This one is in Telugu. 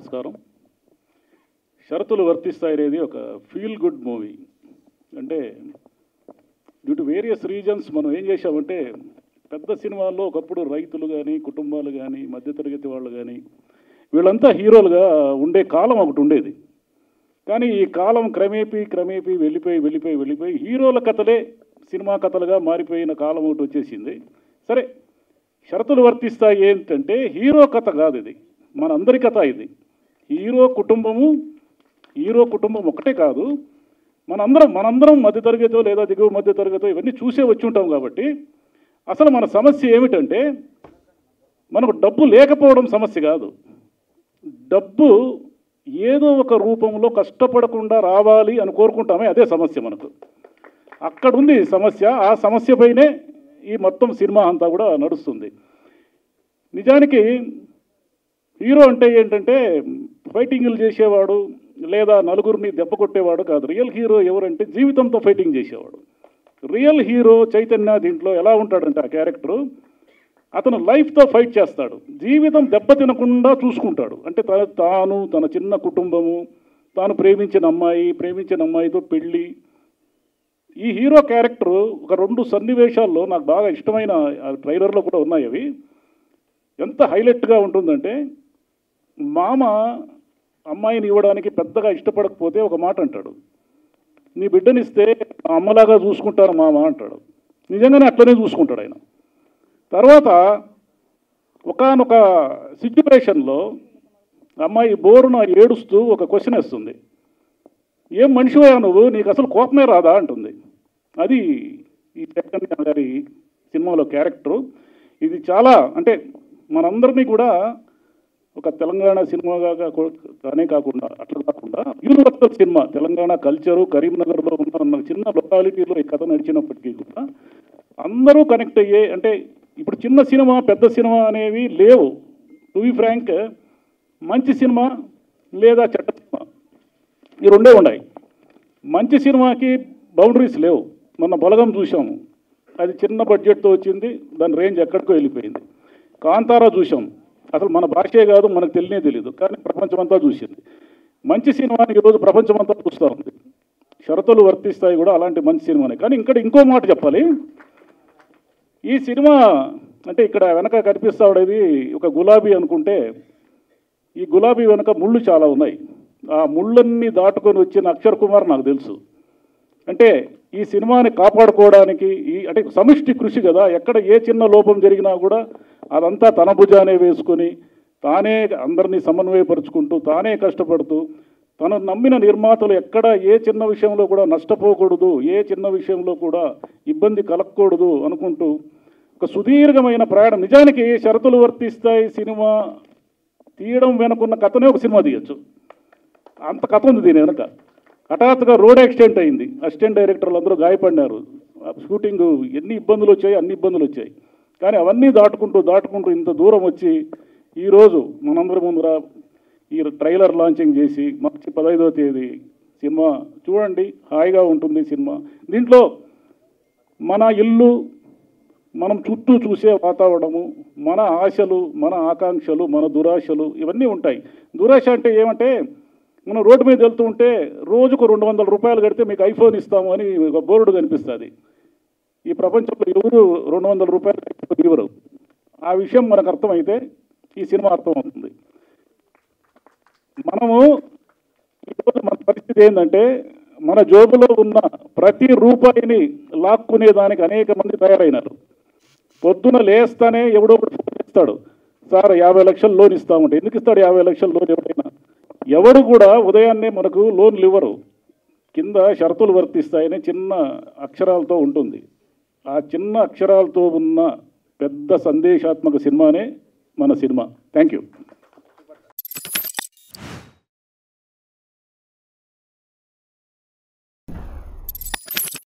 నమస్కారం. షరతులు వర్తిస్తాయి అనేది ఒక ఫీల్ గుడ్ మూవీ. అంటే డ్యూ టు వేరియస్ రీజన్స్ మనం ఏం చేశామంటే, పెద్ద సినిమాల్లో ఒకప్పుడు రైతులు కానీ, కుటుంబాలు కానీ, మధ్యతరగతి వాళ్ళు కానీ వీళ్ళంతా హీరోలుగా ఉండే కాలం ఒకటి ఉండేది. కానీ ఈ కాలం క్రమేపీ వెళ్ళిపోయి హీరోల కథలే సినిమా కథలుగా మారిపోయిన కాలం ఒకటి వచ్చేసింది. సరే, షరతులు వర్తిస్తాయి ఏంటంటే హీరో కథ కాదు ఇది, మన అందరి కథ ఇది. హీరో కుటుంబం ఒకటే కాదు, మనందరం మధ్యతరగతో లేదా దిగువ మధ్యతరగతో ఇవన్నీ చూసే వచ్చి ఉంటాం. కాబట్టి అసలు మన సమస్య ఏమిటంటే, మనకు డబ్బు లేకపోవడం సమస్య కాదు. డబ్బు ఏదో ఒక రూపంలో కష్టపడకుండా రావాలి అని కోరుకుంటామే, అదే సమస్య మనకు. అక్కడుంది సమస్య. ఆ సమస్యపైనే ఈ మొత్తం సినిమా అంతా కూడా నడుస్తుంది. నిజానికి హీరో అంటే ఏంటంటే ఫైటింగ్లు చేసేవాడు లేదా నలుగురిని దెబ్బ కొట్టేవాడు కాదు. రియల్ హీరో ఎవరంటే జీవితంతో ఫైటింగ్ చేసేవాడు. రియల్ హీరో చైతన్య దీంట్లో ఎలా ఉంటాడంటే, ఆ క్యారెక్టరు అతను లైఫ్తో ఫైట్ చేస్తాడు, జీవితం దెబ్బ తినకుండా చూసుకుంటాడు. అంటే తాను, తన చిన్న కుటుంబము, తాను ప్రేమించిన అమ్మాయితో పెళ్ళి. ఈ హీరో క్యారెక్టరు ఒక 2 సన్నివేశాల్లో నాకు బాగా ఇష్టమైన, ట్రైలర్లో కూడా ఉన్నాయి అవి, ఎంత హైలైట్గా ఉంటుందంటే, మామ అమ్మాయిని ఇవ్వడానికి పెద్దగా ఇష్టపడకపోతే ఒక మాట అంటాడు, నీ బిడ్డనిస్తే అమ్మలాగా చూసుకుంటాను మామ అంటాడు. నిజంగానే అట్లనే చూసుకుంటాడు ఆయన. తర్వాత ఒకానొక సిచ్యువేషన్లో అమ్మాయి బోరున ఏడుస్తూ ఒక క్వశ్చన్ వేస్తుంది, ఏం మనిషివయ్యా నువ్వు, నీకు అసలు కోపమే రాదా అంటుంది. అది ఈ చైతన్య గారి సినిమాలో క్యారెక్టరు. ఇది చాలా, అంటే మనందరినీ కూడా ఒక తెలంగాణ సినిమాగా కానే కాకుండా, అట్లా కాకుండా యూనివర్సల్ సినిమా, తెలంగాణ కల్చరు, కరీంనగర్లో ఉన్న చిన్న లొకాలిటీలో ఈ కథ నడిచినప్పటికీ కూడా అందరూ కనెక్ట్ అయ్యే, అంటే ఇప్పుడు చిన్న సినిమా పెద్ద సినిమా అనేవి లేవు. టు బి ఫ్రాంక్, మంచి సినిమా లేదా చెడ్డ సినిమా ఈ రెండే ఉన్నాయి. మంచి సినిమాకి బౌండరీస్ లేవు. మొన్న బలగం చూసాము, అది చిన్న బడ్జెట్తో వచ్చింది, దాని రేంజ్ ఎక్కడికో వెళ్ళిపోయింది. కాంతారా చూసాం, అసలు మన భాషే కాదు, మనకు తెలియదు, కానీ ప్రపంచమంతా చూసింది. మంచి సినిమాని ఈరోజు ప్రపంచమంతా చూస్తూ ఉంది. షరతులు వర్తిస్తాయి కూడా అలాంటి మంచి సినిమానే. కానీ ఇంకో మాట చెప్పాలి, ఈ సినిమా అంటే ఇక్కడ వెనక కనిపిస్తూ ఉండేది ఒక గులాబీ అనుకుంటే, ఈ గులాబీ వెనక ముళ్ళు చాలా ఉన్నాయి. ఆ ముళ్ళన్నీ దాటుకొని వచ్చిన అక్షర్ కుమార్ నాకు తెలుసు. అంటే ఈ సినిమాని కాపాడుకోవడానికి అంటే సమిష్టి కృషి కదా, ఎక్కడ ఏ చిన్న లోపం జరిగినా కూడా అదంతా తన భుజానే వేసుకొని, తానే అందరినీ సమన్వయపరుచుకుంటూ, తానే కష్టపడుతూ, తను నమ్మిన నిర్మాతలు ఎక్కడ ఏ చిన్న విషయంలో కూడా నష్టపోకూడదు, ఏ చిన్న విషయంలో కూడా ఇబ్బంది కలగకూడదు అనుకుంటూ ఒక సుదీర్ఘమైన ప్రయాణం. నిజానికి షరతులు వర్తిస్తాయి సినిమా తీయడం వెనుకున్న కథనే ఒక సినిమా తీయచ్చు, అంత కథ ఉంది దీని వెనక. హఠాత్తుగా రోడ్ యాక్సిడెంట్ అయింది, అసిస్టెంట్ డైరెక్టర్లు అందరూ గాయపడినారు, షూటింగ్ అన్ని ఇబ్బందులు వచ్చాయి. కానీ అవన్నీ దాటుకుంటూ ఇంత దూరం వచ్చి ఈరోజు మనందరి ముందర ఈ ట్రైలర్ లాంచింగ్ చేసి మార్చి 15వ తేదీ సినిమా చూడండి, హాయిగా ఉంటుంది సినిమా. దీంట్లో మన ఇల్లు, మనం చుట్టూ చూసే వాతావరణము, మన ఆశలు, మన ఆకాంక్షలు, మన దురాశలు ఇవన్నీ ఉంటాయి. దురాశ అంటే ఏమంటే, మనం రోడ్డు మీద వెళ్తూ ఉంటే రోజుకు 200 రూపాయలు కడితే మీకు ఐఫోన్ ఇస్తాము అని ఒక బోర్డు కనిపిస్తుంది. ఈ ప్రపంచంలో ఎవరు 200 రూపాయలు ఇవ్వరు. ఆ విషయం మనకు అర్థమైతే ఈ సినిమా అర్థమవుతుంది. మనము ఈరోజు మన పరిస్థితి ఏంటంటే, మన జోబులో ఉన్న ప్రతి రూపాయిని లాక్కునేదానికి అనేక మంది తయారైనారు. పొద్దున లేస్తానే ఎవడో ఒకటి ఫోన్ చేస్తాడు, సార్ 50 లక్షలు లోన్ ఇస్తామంటే. ఎందుకు ఇస్తాడు 50 లక్షలు లోన్ ఎవరైనా? ఎవడు కూడా ఉదయాన్నే మనకు లోన్లు ఇవ్వరు. కింద షరతులు వర్తిస్తాయని చిన్న అక్షరాలతో ఉంటుంది. ఆ చిన్న అక్షరాలతో ఉన్న పెద్ద సందేశాత్మక సినిమానే మన సినిమా. Thank you.